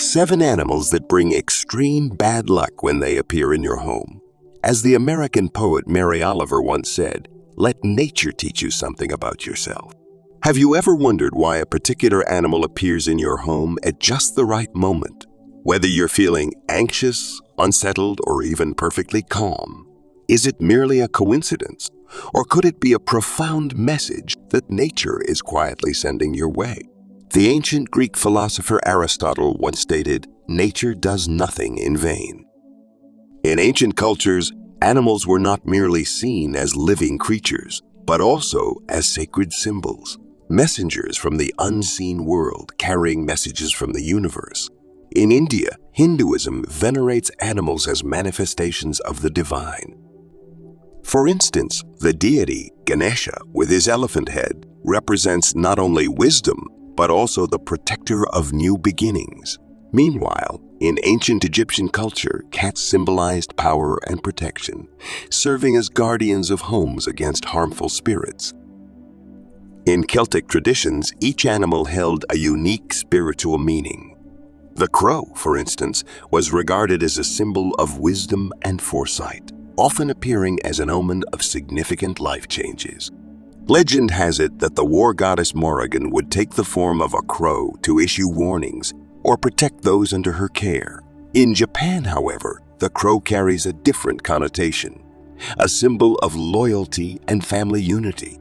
7 animals that bring extreme bad luck when they appear in your home. As the American poet Mary Oliver once said, "Let nature teach you something about yourself." Have you ever wondered why a particular animal appears in your home at just the right moment? Whether you're feeling anxious, unsettled, or even perfectly calm, is it merely a coincidence? Or could it be a profound message that nature is quietly sending your way? The ancient Greek philosopher Aristotle once stated, "Nature does nothing in vain." In ancient cultures, animals were not merely seen as living creatures, but also as sacred symbols, messengers from the unseen world carrying messages from the universe. In India, Hinduism venerates animals as manifestations of the divine. For instance, the deity Ganesha, with his elephant head, represents not only wisdom, but also the protector of new beginnings. Meanwhile, in ancient Egyptian culture, cats symbolized power and protection, serving as guardians of homes against harmful spirits. In Celtic traditions, each animal held a unique spiritual meaning. The crow, for instance, was regarded as a symbol of wisdom and foresight, often appearing as an omen of significant life changes. Legend has it that the war goddess Morrigan would take the form of a crow to issue warnings or protect those under her care. In Japan, however, the crow carries a different connotation, a symbol of loyalty and family unity.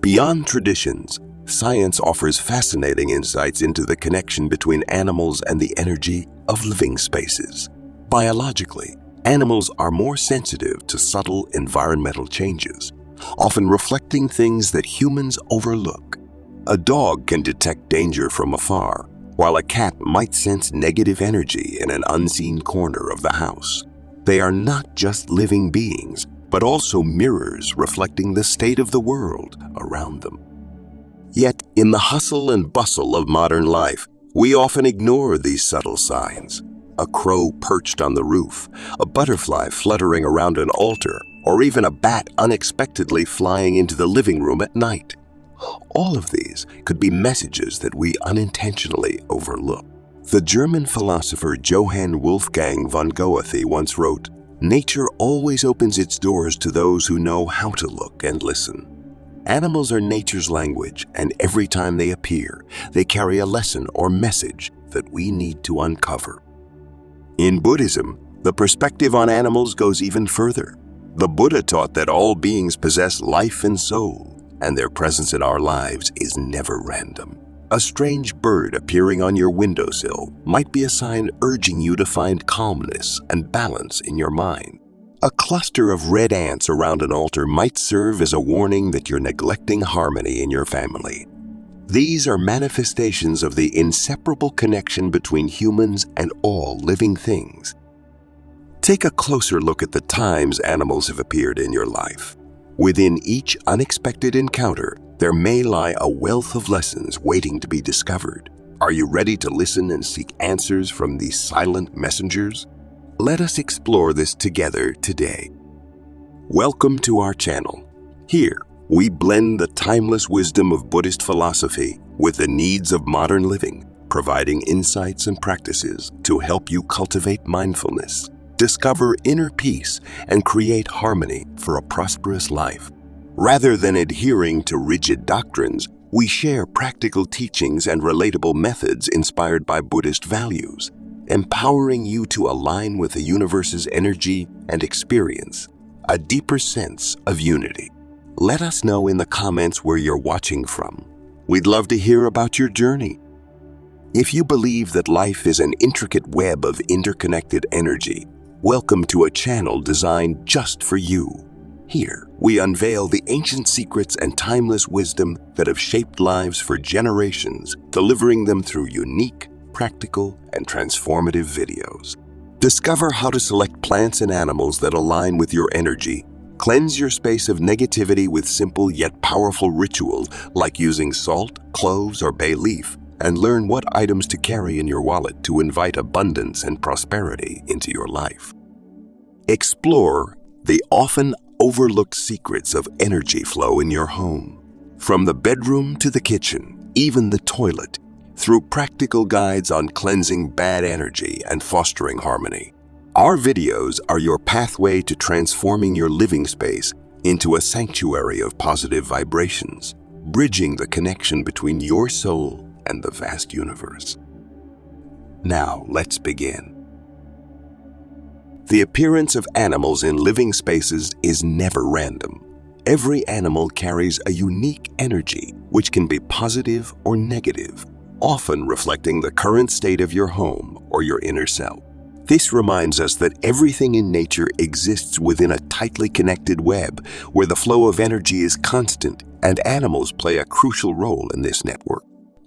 Beyond traditions, science offers fascinating insights into the connection between animals and the energy of living spaces. Biologically, animals are more sensitive to subtle environmental changes, often reflecting things that humans overlook. A dog can detect danger from afar, while a cat might sense negative energy in an unseen corner of the house. They are not just living beings, but also mirrors reflecting the state of the world around them. Yet, in the hustle and bustle of modern life, we often ignore these subtle signs. A crow perched on the roof, a butterfly fluttering around an altar, or even a bat unexpectedly flying into the living room at night. All of these could be messages that we unintentionally overlook. The German philosopher Johann Wolfgang von Goethe once wrote, "Nature always opens its doors to those who know how to look and listen." Animals are nature's language, and every time they appear, they carry a lesson or message that we need to uncover. In Buddhism, the perspective on animals goes even further. The Buddha taught that all beings possess life and soul, and their presence in our lives is never random. A strange bird appearing on your windowsill might be a sign urging you to find calmness and balance in your mind. A cluster of red ants around an altar might serve as a warning that you're neglecting harmony in your family. These are manifestations of the inseparable connection between humans and all living things. Take a closer look at the times animals have appeared in your life. Within each unexpected encounter, there may lie a wealth of lessons waiting to be discovered. Are you ready to listen and seek answers from these silent messengers? Let us explore this together today. Welcome to our channel. Here, we blend the timeless wisdom of Buddhist philosophy with the needs of modern living, providing insights and practices to help you cultivate mindfulness, discover inner peace, and create harmony for a prosperous life. Rather than adhering to rigid doctrines, we share practical teachings and relatable methods inspired by Buddhist values, empowering you to align with the universe's energy and experience a deeper sense of unity. Let us know in the comments where you're watching from. We'd love to hear about your journey. If you believe that life is an intricate web of interconnected energy, welcome to a channel designed just for you. Here, we unveil the ancient secrets and timeless wisdom that have shaped lives for generations, delivering them through unique, practical, and transformative videos. Discover how to select plants and animals that align with your energy. Cleanse your space of negativity with simple yet powerful rituals like using salt, cloves, or bay leaf, and learn what items to carry in your wallet to invite abundance and prosperity into your life. Explore the often overlooked secrets of energy flow in your home. From the bedroom to the kitchen, even the toilet, through practical guides on cleansing bad energy and fostering harmony. Our videos are your pathway to transforming your living space into a sanctuary of positive vibrations, bridging the connection between your soul and the vast universe. Now, let's begin. The appearance of animals in living spaces is never random. Every animal carries a unique energy, which can be positive or negative, often reflecting the current state of your home or your inner self. This reminds us that everything in nature exists within a tightly connected web where the flow of energy is constant, and animals play a crucial role in this network.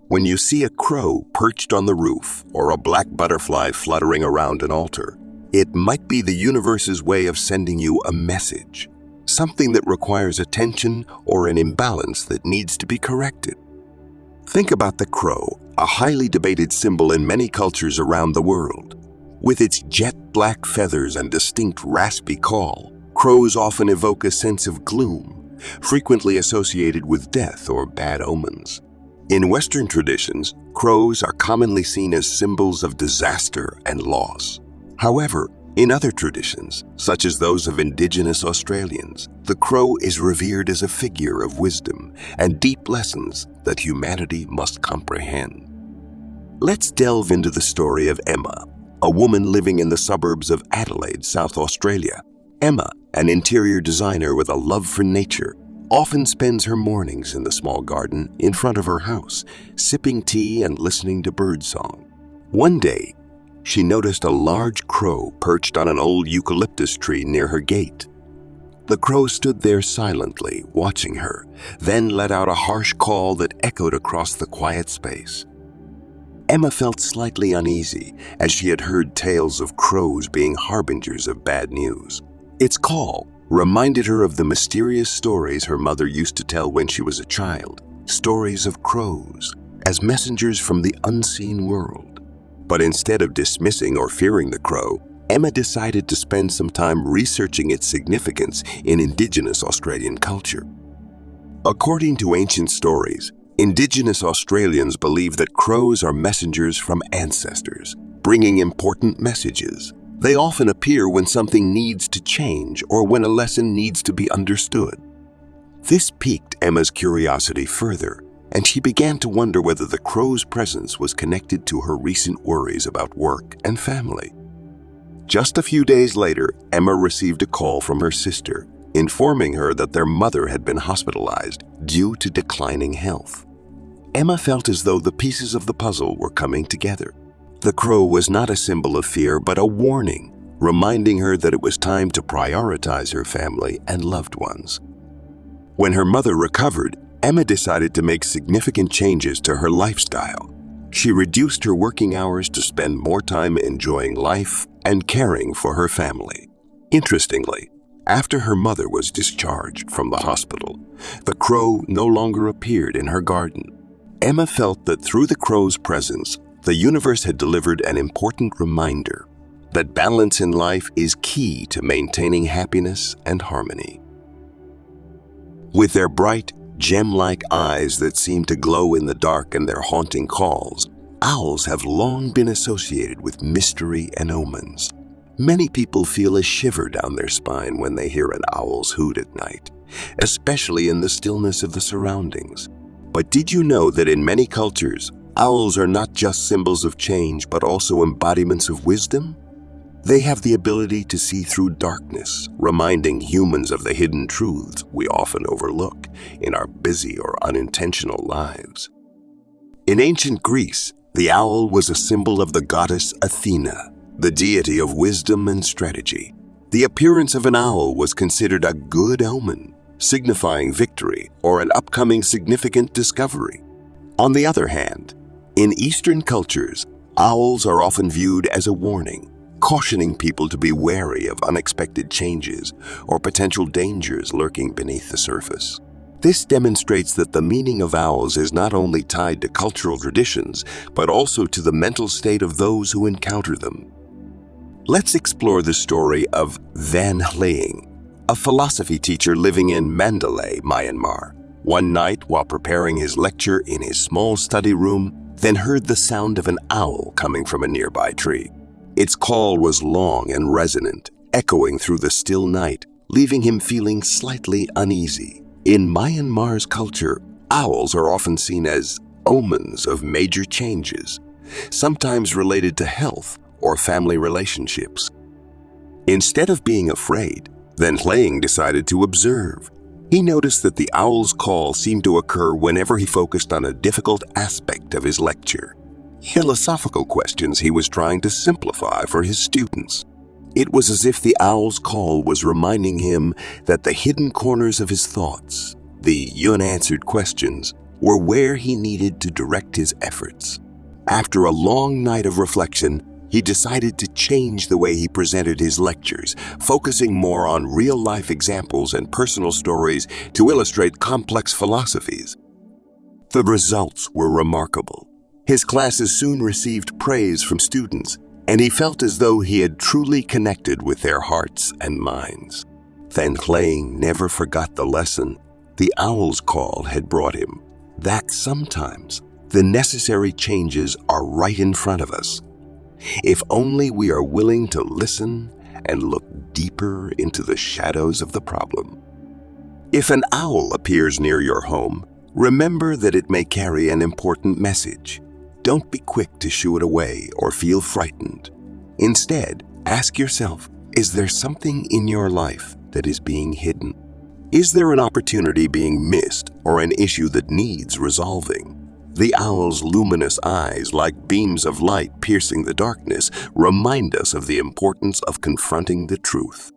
When you see a crow perched on the roof or a black butterfly fluttering around an altar, it might be the universe's way of sending you a message, something that requires attention or an imbalance that needs to be corrected. Think about the crow, a highly debated symbol in many cultures around the world. With its jet black feathers and distinct raspy call, crows often evoke a sense of gloom, frequently associated with death or bad omens. In Western traditions, crows are commonly seen as symbols of disaster and loss. However, in other traditions, such as those of Indigenous Australians, the crow is revered as a figure of wisdom and deep lessons that humanity must comprehend. Let's delve into the story of Emma, a woman living in the suburbs of Adelaide, South Australia. Emma, an interior designer with a love for nature, often spends her mornings in the small garden in front of her house, sipping tea and listening to birdsong. One day, she noticed a large crow perched on an old eucalyptus tree near her gate. The crow stood there silently, watching her, then let out a harsh call that echoed across the quiet space. Emma felt slightly uneasy, as she had heard tales of crows being harbingers of bad news. Its call reminded her of the mysterious stories her mother used to tell when she was a child, stories of crows as messengers from the unseen world. But instead of dismissing or fearing the crow, Emma decided to spend some time researching its significance in Indigenous Australian culture. According to ancient stories, Indigenous Australians believe that crows are messengers from ancestors, bringing important messages. They often appear when something needs to change or when a lesson needs to be understood. This piqued Emma's curiosity further, and she began to wonder whether the crow's presence was connected to her recent worries about work and family. Just a few days later, Emma received a call from her sister, informing her that their mother had been hospitalized due to declining health. Emma felt as though the pieces of the puzzle were coming together. The crow was not a symbol of fear, but a warning, reminding her that it was time to prioritize her family and loved ones. When her mother recovered, Emma decided to make significant changes to her lifestyle. She reduced her working hours to spend more time enjoying life and caring for her family. Interestingly, after her mother was discharged from the hospital, the crow no longer appeared in her garden. Emma felt that through the crow's presence, the universe had delivered an important reminder that balance in life is key to maintaining happiness and harmony. With their bright, gem-like eyes that seem to glow in the dark and their haunting calls, owls have long been associated with mystery and omens. Many people feel a shiver down their spine when they hear an owl's hoot at night, especially in the stillness of the surroundings. But did you know that in many cultures, owls are not just symbols of change, but also embodiments of wisdom? They have the ability to see through darkness, reminding humans of the hidden truths we often overlook in our busy or unintentional lives. In ancient Greece, the owl was a symbol of the goddess Athena, the deity of wisdom and strategy. The appearance of an owl was considered a good omen, signifying victory or an upcoming significant discovery. On the other hand, in Eastern cultures, owls are often viewed as a warning, cautioning people to be wary of unexpected changes or potential dangers lurking beneath the surface. This demonstrates that the meaning of owls is not only tied to cultural traditions, but also to the mental state of those who encounter them. Let's explore the story of Van Hleing, a philosophy teacher living in Mandalay, Myanmar. One night, while preparing his lecture in his small study room, then heard the sound of an owl coming from a nearby tree. Its call was long and resonant, echoing through the still night, leaving him feeling slightly uneasy. In Myanmar's culture, owls are often seen as omens of major changes, sometimes related to health or family relationships. Instead of being afraid, Then Lang decided to observe. He noticed that the owl's call seemed to occur whenever he focused on a difficult aspect of his lecture, philosophical questions he was trying to simplify for his students. It was as if the owl's call was reminding him that the hidden corners of his thoughts, the unanswered questions, were where he needed to direct his efforts. After a long night of reflection, he decided to change the way he presented his lectures, focusing more on real-life examples and personal stories to illustrate complex philosophies. The results were remarkable. His classes soon received praise from students, and he felt as though he had truly connected with their hearts and minds. Van Lang never forgot the lesson the owl's call had brought him, that sometimes the necessary changes are right in front of us, if only we are willing to listen and look deeper into the shadows of the problem. If an owl appears near your home, remember that it may carry an important message. Don't be quick to shoo it away or feel frightened. Instead, ask yourself, is there something in your life that is being hidden? Is there an opportunity being missed or an issue that needs resolving? The owl's luminous eyes, like beams of light piercing the darkness, remind us of the importance of confronting the truth.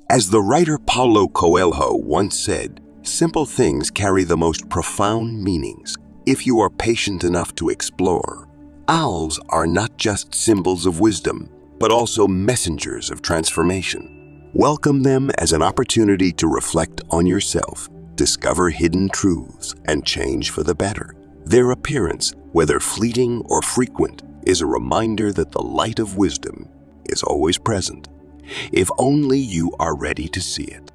As the writer Paulo Coelho once said, simple things carry the most profound meanings if you are patient enough to explore. Owls are not just symbols of wisdom, but also messengers of transformation. Welcome them as an opportunity to reflect on yourself, discover hidden truths, and change for the better. Their appearance, whether fleeting or frequent, is a reminder that the light of wisdom is always present, if only you are ready to see it.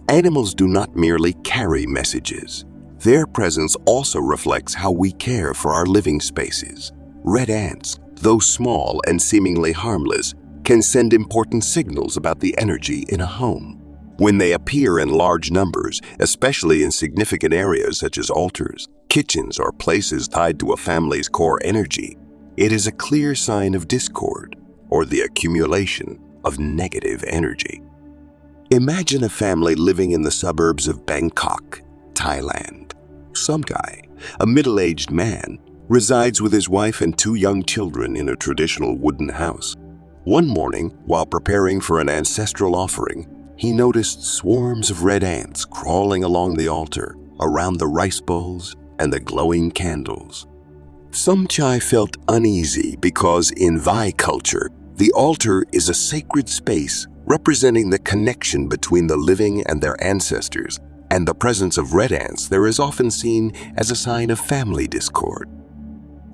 Animals do not merely carry messages. Their presence also reflects how we care for our living spaces. Red ants, though small and seemingly harmless, can send important signals about the energy in a home. When they appear in large numbers, especially in significant areas such as altars, kitchens, or places tied to a family's core energy, it is a clear sign of discord or the accumulation of negative energy. Imagine a family living in the suburbs of Bangkok, Thailand. Some guy, a middle-aged man, resides with his wife and 2 young children in a traditional wooden house. One morning, while preparing for an ancestral offering, he noticed swarms of red ants crawling along the altar, around the rice bowls and the glowing candles. Somchai felt uneasy because in Vai culture, the altar is a sacred space representing the connection between the living and their ancestors, and the presence of red ants there is often seen as a sign of family discord.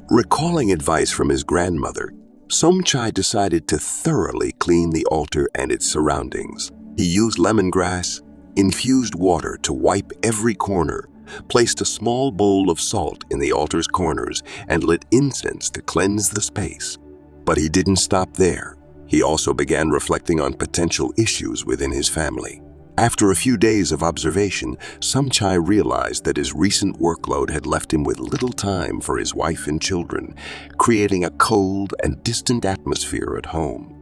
Recalling advice from his grandmother, Somchai decided to thoroughly clean the altar and its surroundings. He used lemongrass, infused water to wipe every corner, placed a small bowl of salt in the altar's corners, and lit incense to cleanse the space. But he didn't stop there. He also began reflecting on potential issues within his family. After a few days of observation, Somchai realized that his recent workload had left him with little time for his wife and children, creating a cold and distant atmosphere at home.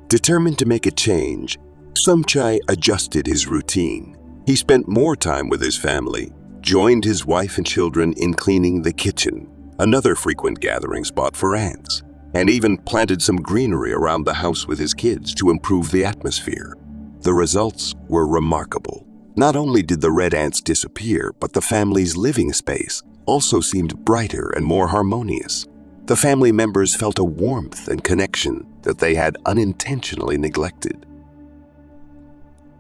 Determined to make a change, Somchai adjusted his routine. He spent more time with his family, joined his wife and children in cleaning the kitchen, another frequent gathering spot for ants, and even planted some greenery around the house with his kids to improve the atmosphere. The results were remarkable. Not only did the red ants disappear, but the family's living space also seemed brighter and more harmonious. The family members felt a warmth and connection that they had unintentionally neglected.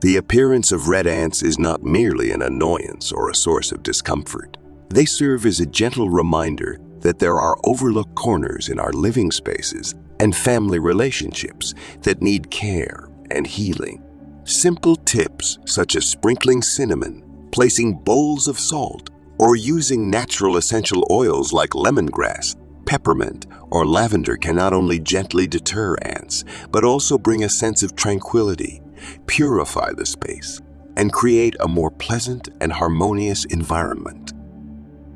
The appearance of red ants is not merely an annoyance or a source of discomfort. They serve as a gentle reminder that there are overlooked corners in our living spaces and family relationships that need care and healing. Simple tips such as sprinkling cinnamon, placing bowls of salt, Or using natural essential oils like lemongrass, peppermint, or lavender can not only gently deter ants, but also bring a sense of tranquility, purify the space, and create a more pleasant and harmonious environment.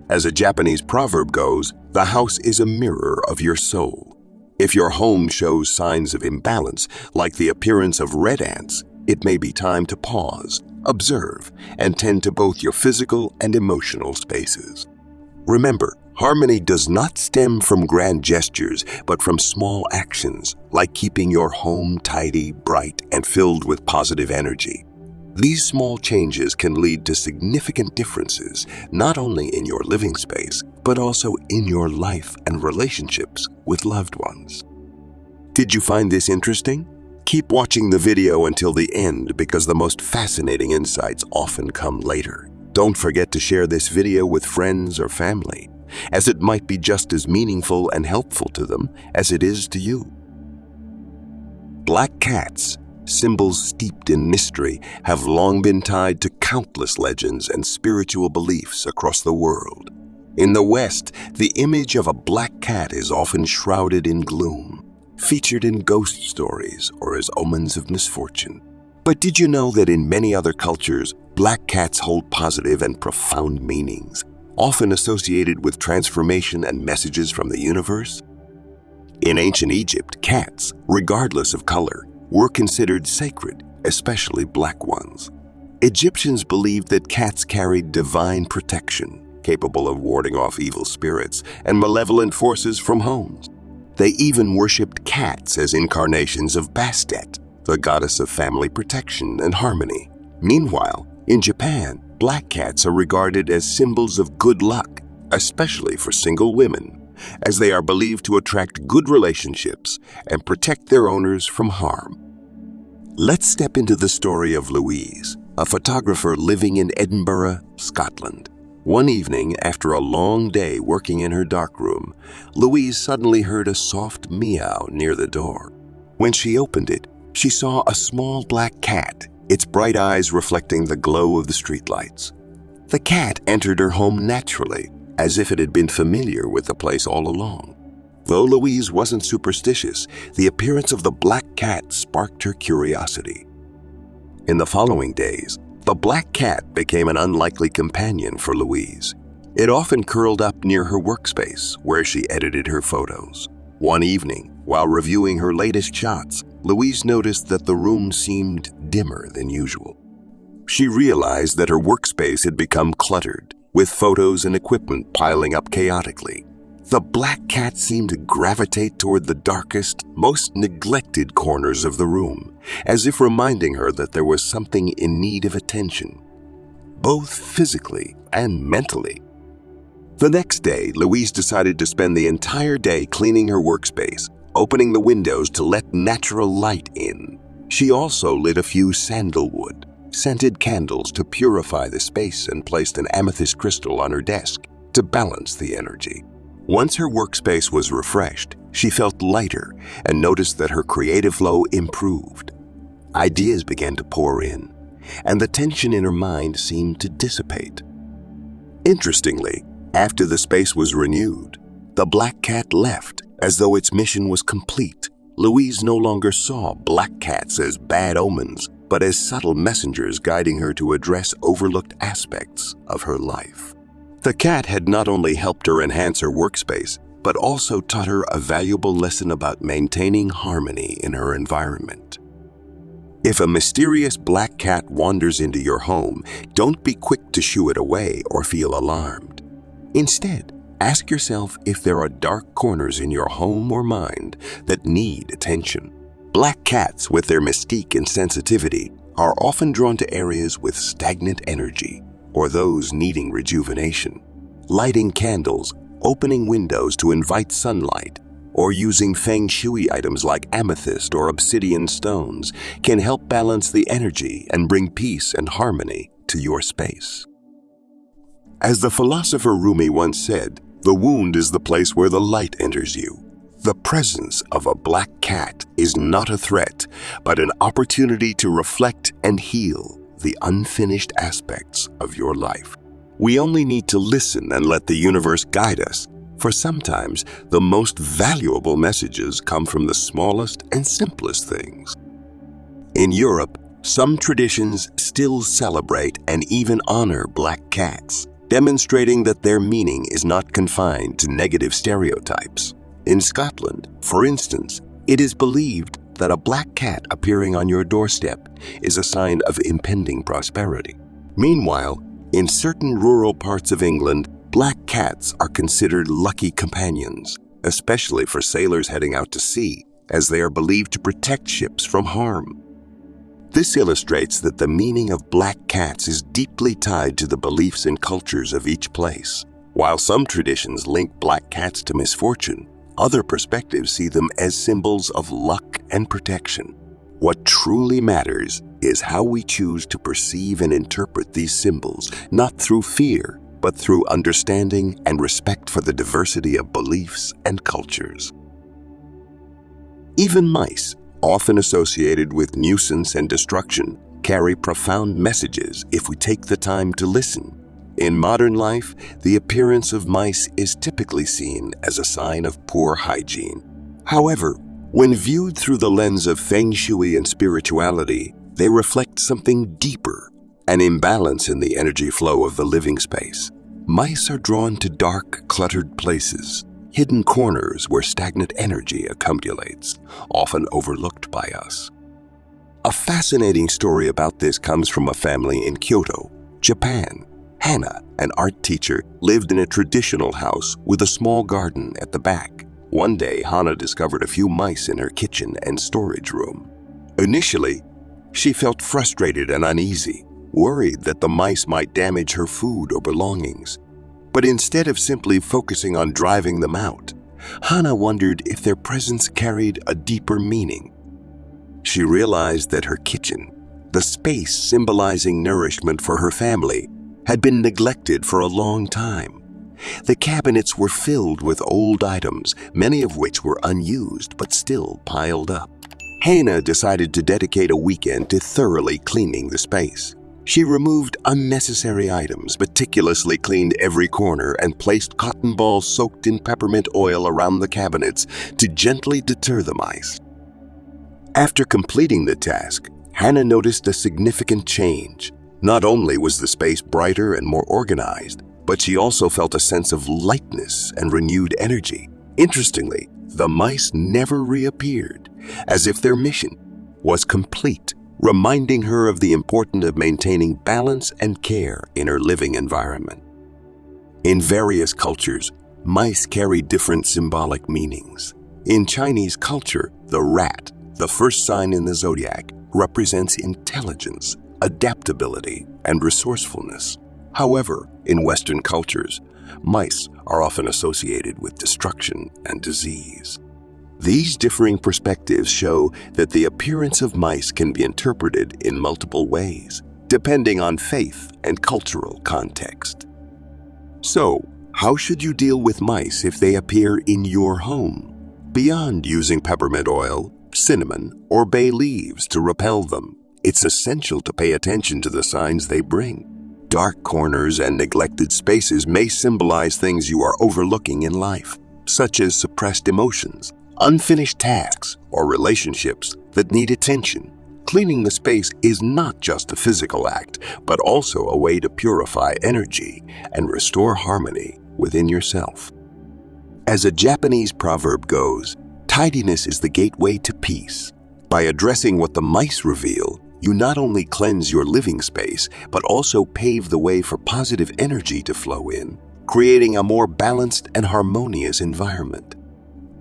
As a Japanese proverb goes, the house is a mirror of your soul. If your home shows signs of imbalance, like the appearance of red ants, it may be time to pause, observe, and tend to both your physical and emotional spaces. Remember, harmony does not stem from grand gestures, but from small actions, like keeping your home tidy, bright, and filled with positive energy. These small changes can lead to significant differences, not only in your living space, but also in your life and relationships with loved ones. Did you find this interesting? Keep watching the video until the end because the most fascinating insights often come later. Don't forget to share this video with friends or family, as it might be just as meaningful and helpful to them as it is to you. Black cats, symbols steeped in mystery, have long been tied to countless legends and spiritual beliefs across the world. In the West, the image of a black cat is often shrouded in gloom, featured in ghost stories or as omens of misfortune. But did you know that in many other cultures, black cats hold positive and profound meanings, often associated with transformation and messages from the universe? In ancient Egypt, cats, regardless of color, were considered sacred, especially black ones. Egyptians believed that cats carried divine protection, capable of warding off evil spirits and malevolent forces from homes. They even worshipped cats as incarnations of Bastet, the goddess of family protection and harmony. Meanwhile, in Japan, black cats are regarded as symbols of good luck, especially for single women, as they are believed to attract good relationships and protect their owners from harm. Let's step into the story of Louise, a photographer living in Edinburgh, Scotland. One evening, after a long day working in her darkroom, Louise suddenly heard a soft meow near the door. When she opened it, she saw a small black cat, its bright eyes reflecting the glow of the streetlights. The cat entered her home naturally, as if it had been familiar with the place all along. Though Louise wasn't superstitious, the appearance of the black cat sparked her curiosity. In the following days, the black cat became an unlikely companion for Louise. It often curled up near her workspace, where she edited her photos. One evening, while reviewing her latest shots, Louise noticed that the room seemed dimmer than usual. She realized that her workspace had become cluttered, with photos and equipment piling up chaotically. The black cat seemed to gravitate toward the darkest, most neglected corners of the room, as if reminding her that there was something in need of attention, both physically and mentally. The next day, Louise decided to spend the entire day cleaning her workspace, opening the windows to let natural light in. She also lit a few sandalwood, scented candles to purify the space and placed an amethyst crystal on her desk to balance the energy. Once her workspace was refreshed, she felt lighter and noticed that her creative flow improved. Ideas began to pour in, and the tension in her mind seemed to dissipate. Interestingly, after the space was renewed, the black cat left as though its mission was complete. Louise no longer saw black cats as bad omens, but as subtle messengers guiding her to address overlooked aspects of her life. The cat had not only helped her enhance her workspace, but also taught her a valuable lesson about maintaining harmony in her environment. If a mysterious black cat wanders into your home, don't be quick to shoo it away or feel alarmed. Instead, ask yourself if there are dark corners in your home or mind that need attention. Black cats, with their mystique and sensitivity, are often drawn to areas with stagnant energy or those needing rejuvenation. Lighting candles, opening windows to invite sunlight, or using feng shui items like amethyst or obsidian stones can help balance the energy and bring peace and harmony to your space. As the philosopher Rumi once said, "The wound is the place where the light enters you." The presence of a black cat is not a threat, but an opportunity to reflect and heal the unfinished aspects of your life. We only need to listen and let the universe guide us, for sometimes the most valuable messages come from the smallest and simplest things. In Europe, some traditions still celebrate and even honor black cats, demonstrating that their meaning is not confined to negative stereotypes. In Scotland, for instance, it is believed that a black cat appearing on your doorstep is a sign of impending prosperity. Meanwhile, in certain rural parts of England, black cats are considered lucky companions, especially for sailors heading out to sea, as they are believed to protect ships from harm. This illustrates that the meaning of black cats is deeply tied to the beliefs and cultures of each place. While some traditions link black cats to misfortune, other perspectives see them as symbols of luck and protection. What truly matters is how we choose to perceive and interpret these symbols, not through fear, but through understanding and respect for the diversity of beliefs and cultures. Even mice, often associated with nuisance and destruction, carry profound messages if we take the time to listen. In modern life, the appearance of mice is typically seen as a sign of poor hygiene. However, when viewed through the lens of feng shui and spirituality, they reflect something deeper, an imbalance in the energy flow of the living space. Mice are drawn to dark, cluttered places, hidden corners where stagnant energy accumulates, often overlooked by us. A fascinating story about this comes from a family in Kyoto, Japan. Hannah, an art teacher, lived in a traditional house with a small garden at the back. One day, Hannah discovered a few mice in her kitchen and storage room. Initially, she felt frustrated and uneasy, worried that the mice might damage her food or belongings. But instead of simply focusing on driving them out, Hannah wondered if their presence carried a deeper meaning. She realized that her kitchen, the space symbolizing nourishment for her family, had been neglected for a long time. The cabinets were filled with old items, many of which were unused but still piled up. Hannah decided to dedicate a weekend to thoroughly cleaning the space. She removed unnecessary items, meticulously cleaned every corner, and placed cotton balls soaked in peppermint oil around the cabinets to gently deter the mice. After completing the task, Hannah noticed a significant change. Not only was the space brighter and more organized, but she also felt a sense of lightness and renewed energy. Interestingly, the mice never reappeared, as if their mission was complete, reminding her of the importance of maintaining balance and care in her living environment. In various cultures, mice carry different symbolic meanings. In Chinese culture, the rat, the first sign in the zodiac, represents intelligence, adaptability, and resourcefulness. However, in Western cultures, mice are often associated with destruction and disease. These differing perspectives show that the appearance of mice can be interpreted in multiple ways, depending on faith and cultural context. So, how should you deal with mice if they appear in your home? Beyond using peppermint oil, cinnamon, or bay leaves to repel them, it's essential to pay attention to the signs they bring. Dark corners and neglected spaces may symbolize things you are overlooking in life, such as suppressed emotions, unfinished tasks, or relationships that need attention. Cleaning the space is not just a physical act, but also a way to purify energy and restore harmony within yourself. As a Japanese proverb goes, tidiness is the gateway to peace. By addressing what the mice reveal, you not only cleanse your living space, but also pave the way for positive energy to flow in, creating a more balanced and harmonious environment.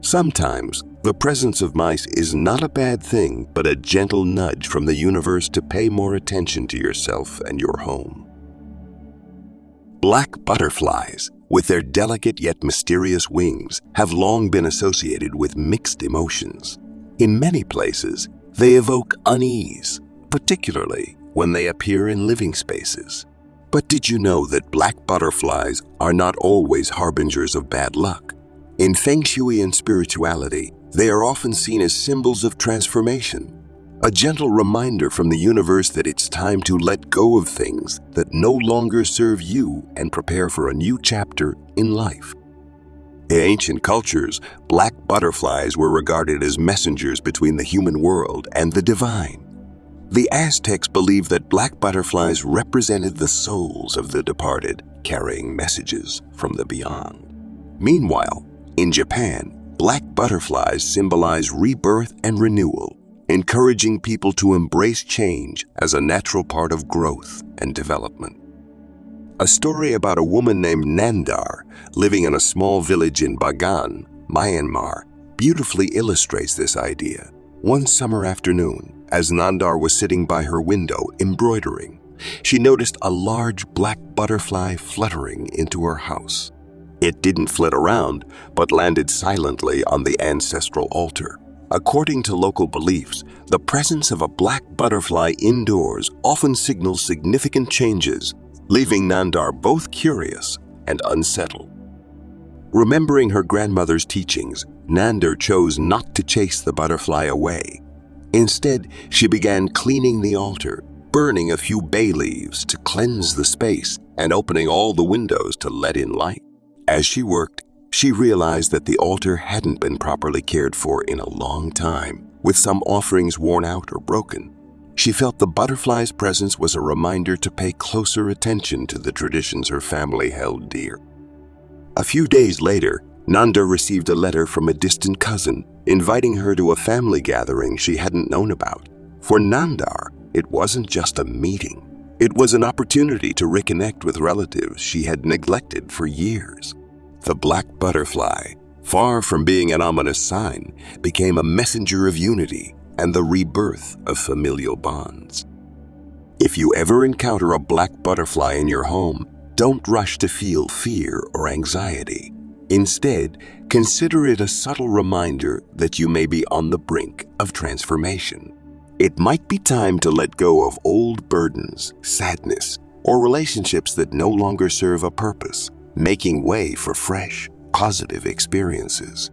Sometimes, the presence of mice is not a bad thing, but a gentle nudge from the universe to pay more attention to yourself and your home. Black butterflies, with their delicate yet mysterious wings, have long been associated with mixed emotions. In many places, they evoke unease, particularly when they appear in living spaces. But did you know that black butterflies are not always harbingers of bad luck? In feng shui and spirituality, they are often seen as symbols of transformation. a gentle reminder from the universe that it's time to let go of things that no longer serve you and prepare for a new chapter in life. In ancient cultures, black butterflies were regarded as messengers between the human world and the divine. The Aztecs believed that black butterflies represented the souls of the departed, carrying messages from the beyond. Meanwhile, in Japan, black butterflies symbolize rebirth and renewal, encouraging people to embrace change as a natural part of growth and development. A story about a woman named Nandar living in a small village in Bagan, Myanmar, beautifully illustrates this idea. One summer afternoon, as Nandar was sitting by her window embroidering, she noticed a large black butterfly fluttering into her house. It didn't flit around, but landed silently on the ancestral altar. According to local beliefs, the presence of a black butterfly indoors often signals significant changes, leaving Nandar both curious and unsettled. Remembering her grandmother's teachings, Nandar chose not to chase the butterfly away. Instead, she began cleaning the altar, burning a few bay leaves to cleanse the space and opening all the windows to let in light. As she worked, she realized that the altar hadn't been properly cared for in a long time, with some offerings worn out or broken. She felt the butterfly's presence was a reminder to pay closer attention to the traditions her family held dear. A few days later, Nanda received a letter from a distant cousin inviting her to a family gathering she hadn't known about. For Nandar, it wasn't just a meeting. It was an opportunity to reconnect with relatives she had neglected for years. The black butterfly, far from being an ominous sign, became a messenger of unity and the rebirth of familial bonds. If you ever encounter a black butterfly in your home, don't rush to feel fear or anxiety. Instead, consider it a subtle reminder that you may be on the brink of transformation. It might be time to let go of old burdens, sadness, or relationships that no longer serve a purpose, making way for fresh, positive experiences.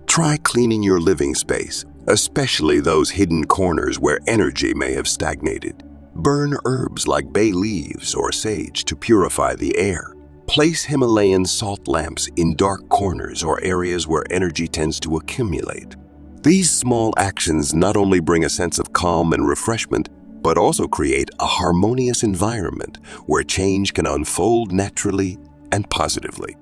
Try cleaning your living space, especially those hidden corners where energy may have stagnated. Burn herbs like bay leaves or sage to purify the air. Place Himalayan salt lamps in dark corners or areas where energy tends to accumulate. These small actions not only bring a sense of calm and refreshment, but also create a harmonious environment where change can unfold naturally and positively.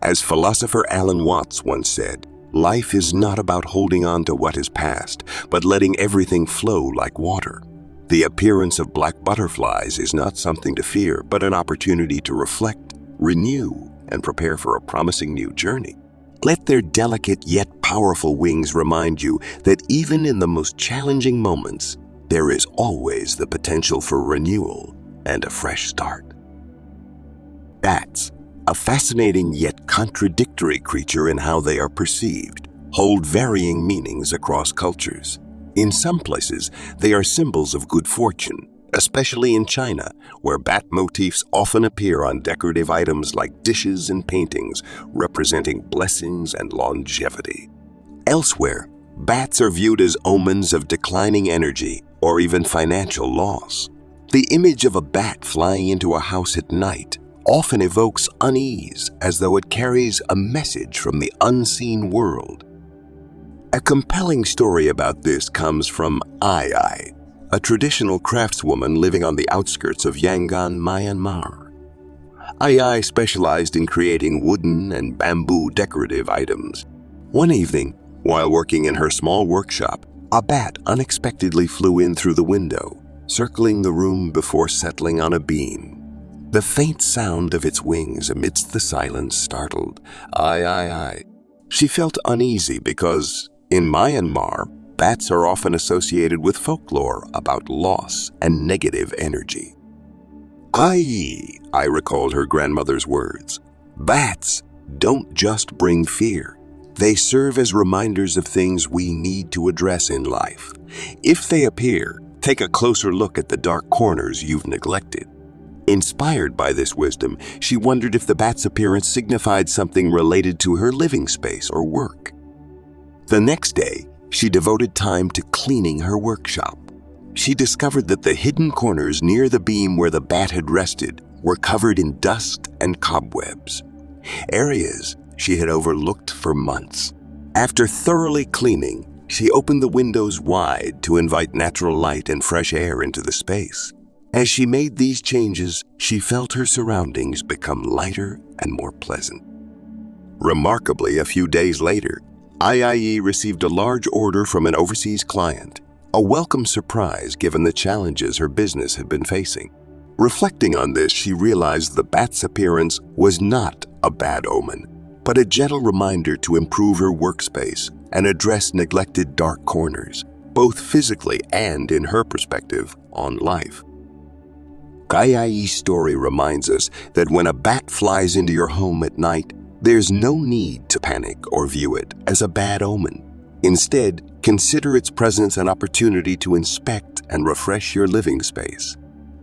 As philosopher Alan Watts once said, life is not about holding on to what is past, but letting everything flow like water. The appearance of black butterflies is not something to fear, but an opportunity to reflect, renew, and prepare for a promising new journey. Let their delicate yet powerful wings remind you that even in the most challenging moments, there is always the potential for renewal and a fresh start. Bats, a fascinating yet contradictory creature in how they are perceived, hold varying meanings across cultures. In some places, they are symbols of good fortune, especially in China, where bat motifs often appear on decorative items like dishes and paintings, representing blessings and longevity. Elsewhere, bats are viewed as omens of declining energy or even financial loss. The image of a bat flying into a house at night often evokes unease, as though it carries a message from the unseen world. A compelling story about this comes from Ai, a traditional craftswoman living on the outskirts of Yangon, Myanmar. Ai specialized in creating wooden and bamboo decorative items. One evening, while working in her small workshop, a bat unexpectedly flew in through the window, circling the room before settling on a beam. The faint sound of its wings amidst the silence startled Ai. She felt uneasy because, in Myanmar, bats are often associated with folklore about loss and negative energy. I recalled her grandmother's words. Bats don't just bring fear. They serve as reminders of things we need to address in life. If they appear, take a closer look at the dark corners you've neglected. Inspired by this wisdom, she wondered if the bat's appearance signified something related to her living space or work. The next day, she devoted time to cleaning her workshop. She discovered that the hidden corners near the beam where the bat had rested were covered in dust and cobwebs, areas she had overlooked for months. After thoroughly cleaning, she opened the windows wide to invite natural light and fresh air into the space. As she made these changes, she felt her surroundings become lighter and more pleasant. Remarkably, a few days later, IIE received a large order from an overseas client, a welcome surprise given the challenges her business had been facing. Reflecting on this, she realized the bat's appearance was not a bad omen, but a gentle reminder to improve her workspace and address neglected dark corners, both physically and, in her perspective, on life. IIE's story reminds us that when a bat flies into your home at night, there's no need to panic or view it as a bad omen. Instead, consider its presence an opportunity to inspect and refresh your living space.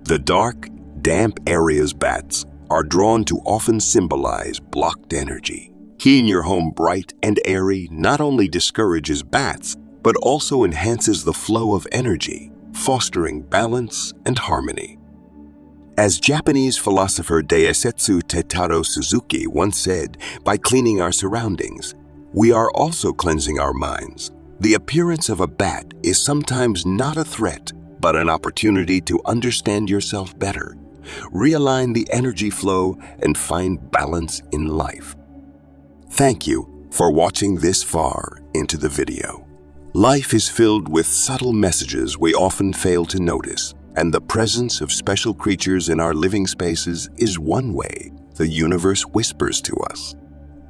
The dark, damp areas bats are drawn to often symbolize blocked energy. Keeping your home bright and airy not only discourages bats, but also enhances the flow of energy, fostering balance and harmony. As Japanese philosopher Daisetsu Tetaro Suzuki once said, by cleaning our surroundings, we are also cleansing our minds. The appearance of a bat is sometimes not a threat, but an opportunity to understand yourself better, realign the energy flow, and find balance in life. Thank you for watching this far into the video. Life is filled with subtle messages we often fail to notice, and the presence of special creatures in our living spaces is one way the universe whispers to us.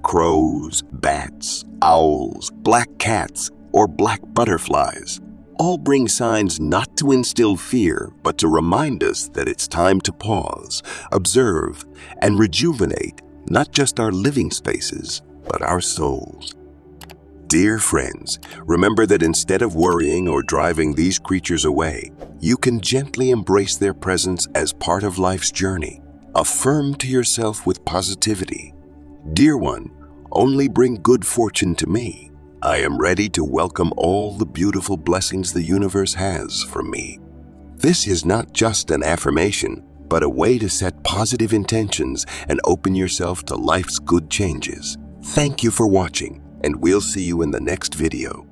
Crows, bats, owls, black cats, or black butterflies all bring signs not to instill fear, but to remind us that it's time to pause, observe, and rejuvenate not just our living spaces, but our souls. Dear friends, remember that instead of worrying or driving these creatures away, you can gently embrace their presence as part of life's journey. Affirm to yourself with positivity, "Dear one, only bring good fortune to me. I am ready to welcome all the beautiful blessings the universe has for me." This is not just an affirmation, but a way to set positive intentions and open yourself to life's good changes. Thank you for watching, and we'll see you in the next video.